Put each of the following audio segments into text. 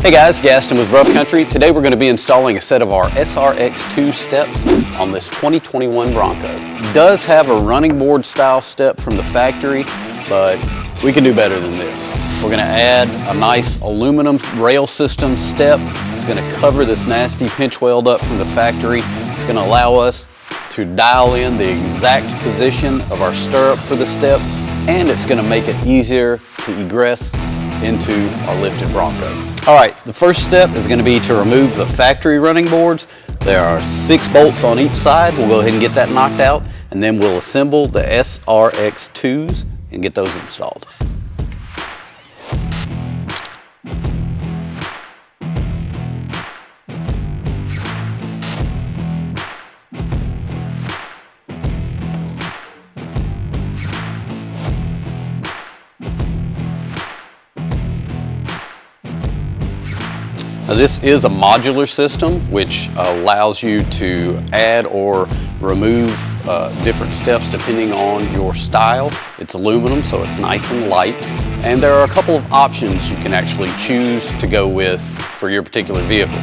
Hey guys, Gaston with Rough Country. Today we're going to be installing a set of our SRX2 steps on this 2021 Bronco. It does have a running board style step from the factory, but we can do better than this. We're going to add a nice aluminum rail system step. It's going to cover this nasty pinch weld up from the factory. It's going to allow us to dial in the exact position of our stirrup for the step, and it's going to make it easier to egress into our lifted Bronco. All right, the first step is going to be to remove the factory running boards. There are 6 bolts on each side. We'll go ahead and get that knocked out, and then we'll assemble the SRX2s and get those installed. Now, this is a modular system which allows you to add or remove different steps depending on your style. It's aluminum, so it's nice and light. And there are a couple of options you can actually choose to go with for your particular vehicle.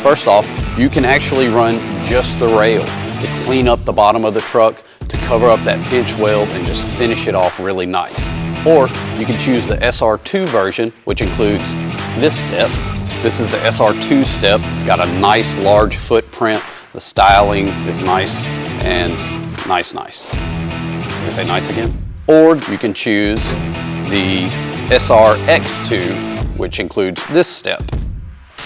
First off, you can actually run just the rail to clean up the bottom of the truck, to cover up that pinch weld and just finish it off really nice. Or you can choose the SR2 version, which includes this step. This is the SR2 step. It's got a nice large footprint. The styling is nice and nice. Can I say nice again? Or you can choose the SRX2, which includes this step.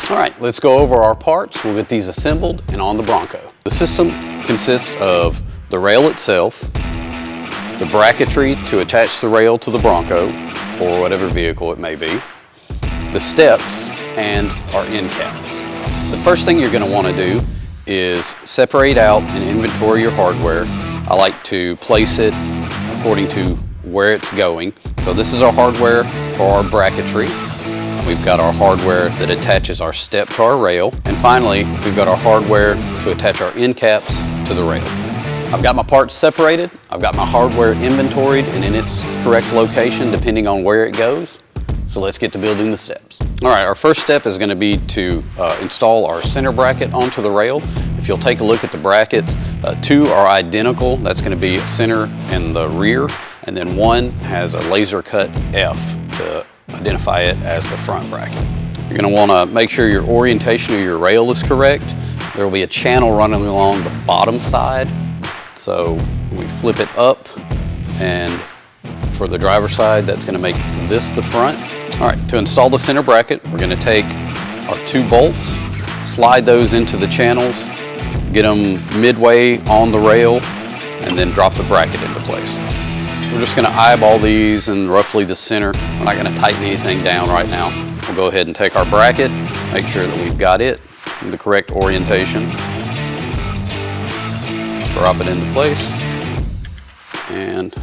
All right, let's go over our parts. We'll get these assembled and on the Bronco. The system consists of the rail itself, the bracketry to attach the rail to the Bronco or whatever vehicle it may be, the steps, and our end caps. The first thing you're going to want to do is separate out and inventory your hardware. I like to place it according to where it's going. So this is our hardware for our bracketry. We've got our hardware that attaches our step to our rail. And finally, we've got our hardware to attach our end caps to the rail. I've got my parts separated. I've got my hardware inventoried and in its correct location depending on where it goes. So let's get to building the steps. All right, our first step is going to be to install our center bracket onto the rail. If you'll take a look at the brackets, 2 are identical. That's going to be center and the rear, and then one has a laser cut F to identify it as the front bracket. You're going to want to make sure your orientation of your rail is correct. There will be a channel running along the bottom side. So we flip it up, and for the driver's side, that's going to make this the front. All right, to install the center bracket, we're going to take our 2 bolts, slide those into the channels, get them midway on the rail, and then drop the bracket into place. We're just going to eyeball these in roughly the center. We're not going to tighten anything down right now. We'll go ahead and take our bracket, make sure that we've got it in the correct orientation, drop it into place, and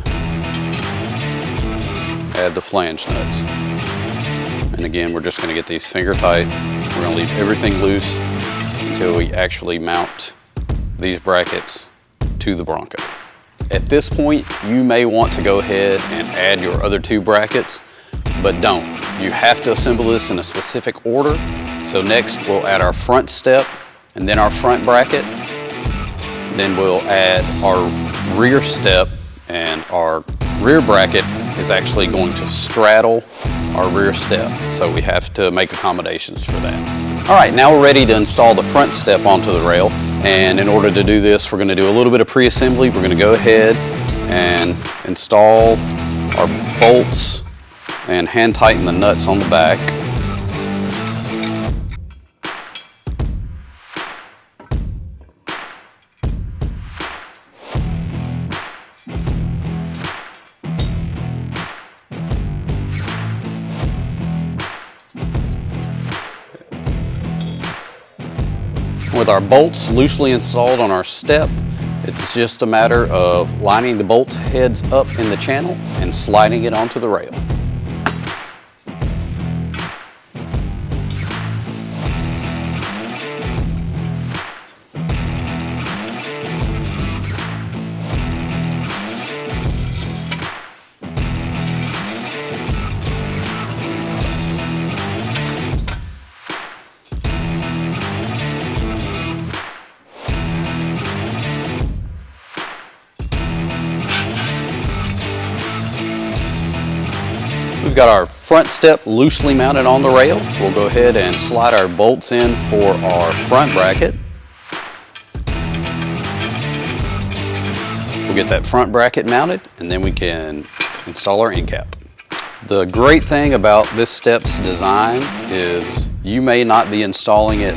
add the flange nuts. And again, we're just going to get these finger tight. We're going to leave everything loose until we actually mount these brackets to the Bronco. At this point, you may want to go ahead and add your other 2 brackets, but don't. You have to assemble this in a specific order. So next we'll add our front step and then our front bracket. Then we'll add our rear step, and our rear bracket is actually going to straddle our rear step. So we have to make accommodations for that. All right, now we're ready to install the front step onto the rail. And in order to do this, we're going to do a little bit of pre-assembly. We're going to go ahead and install our bolts and hand tighten the nuts on the back. With our bolts loosely installed on our step, it's just a matter of lining the bolt heads up in the channel and sliding it onto the rail. we've got our front step loosely mounted on the rail. We'll go ahead and slide our bolts in for our front bracket. We'll get that front bracket mounted, and then we can install our end cap. The great thing about this step's design is you may not be installing it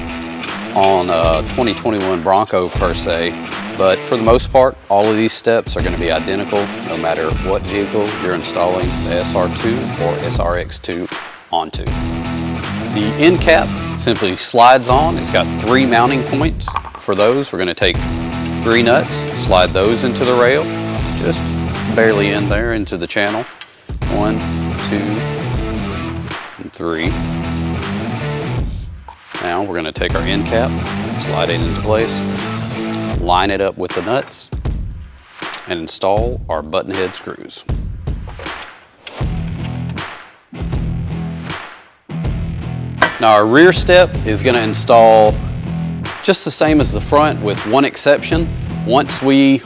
on a 2021 Bronco per se, but for the most part, all of these steps are going to be identical no matter what vehicle you're installing the SR2 or SRX2 onto. The end cap simply slides on. It's got 3 mounting points. For those, we're going to take 3 nuts, slide those into the rail, just barely in there into the channel. 1, 2, and 3. Now we're going to take our end cap, slide it into place, line it up with the nuts, and install our button head screws. Now our rear step is going to install just the same as the front with one exception. Once we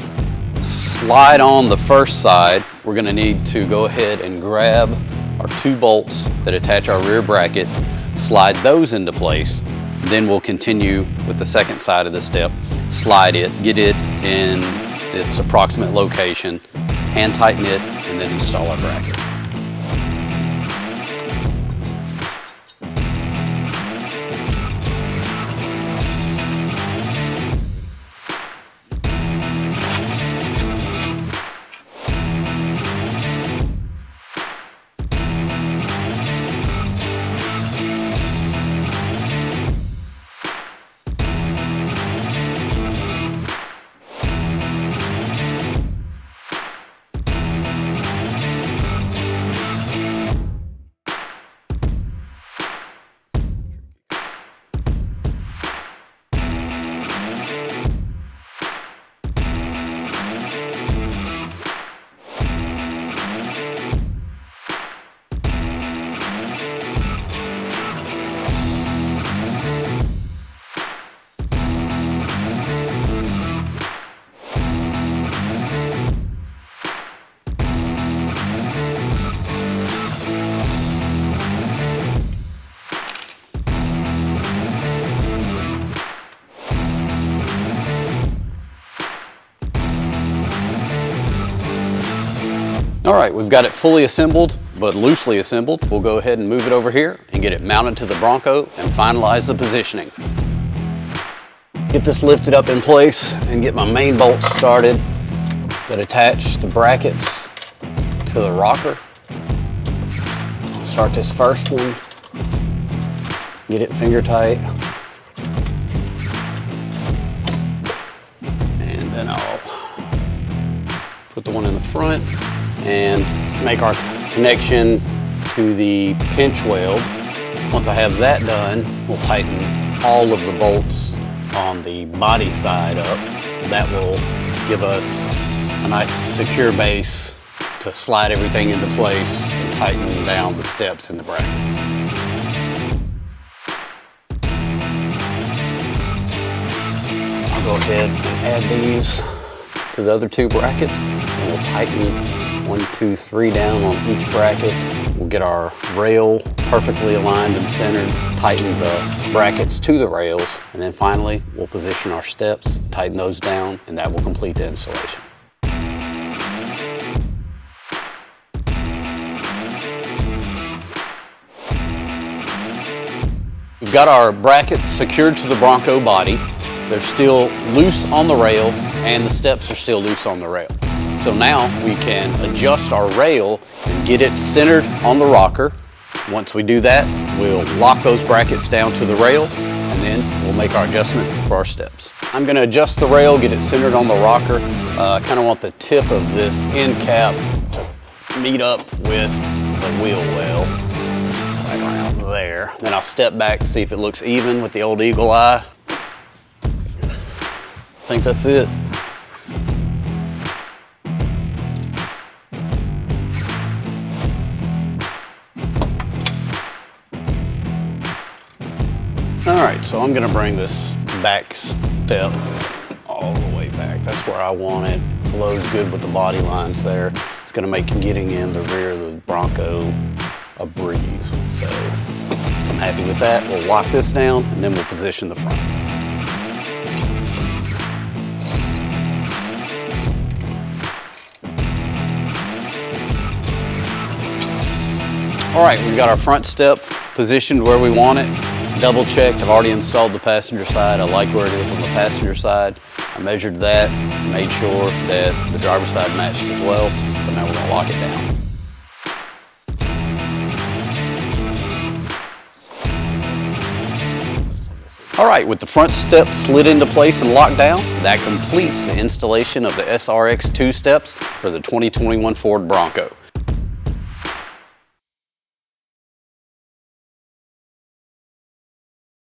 slide on the first side, we're going to need to go ahead and grab our 2 bolts that attach our rear bracket, slide those into place, then we'll continue with the second side of the step, slide it, get it in its approximate location, hand tighten it, and then install our bracket. All right, we've got it fully assembled, but loosely assembled. We'll go ahead and move it over here and get it mounted to the Bronco and finalize the positioning. Get this lifted up in place and get my main bolts started that attach the brackets to the rocker. Start this first one, get it finger tight, and then I'll put the one in the front and make our connection to the pinch weld. Once I have that done, we'll tighten all of the bolts on the body side up. That will give us a nice secure base to slide everything into place and tighten down the steps and the brackets. I'll go ahead and add these to the other 2 brackets, and we'll tighten 1, 2, 3 down on each bracket. We'll get our rail perfectly aligned and centered, tighten the brackets to the rails, and then finally we'll position our steps, tighten those down, and that will complete the installation. We've got our brackets secured to the Bronco body. They're still loose on the rail, and the steps are still loose on the rail. So now we can adjust our rail and get it centered on the rocker. Once we do that, we'll lock those brackets down to the rail, and then we'll make our adjustment for our steps. I'm going to adjust the rail, get it centered on the rocker. I kind of want the tip of this end cap to meet up with the wheel well, right around there. Then I'll step back, see if it looks even with the old eagle eye. I think that's it. All right, so I'm gonna bring this back step all the way back. That's where I want it. Flows good with the body lines there. It's gonna make getting in the rear of the Bronco a breeze. So I'm happy with that. We'll lock this down and then we'll position the front. All right, we've got our front step positioned where we want it. Double checked, I've already installed the passenger side. I like where it is on the passenger side. I measured that, made sure that the driver's side matched as well. So now we're gonna lock it down. All right, with the front step slid into place and locked down, that completes the installation of the SRX2 steps for the 2021 Ford Bronco.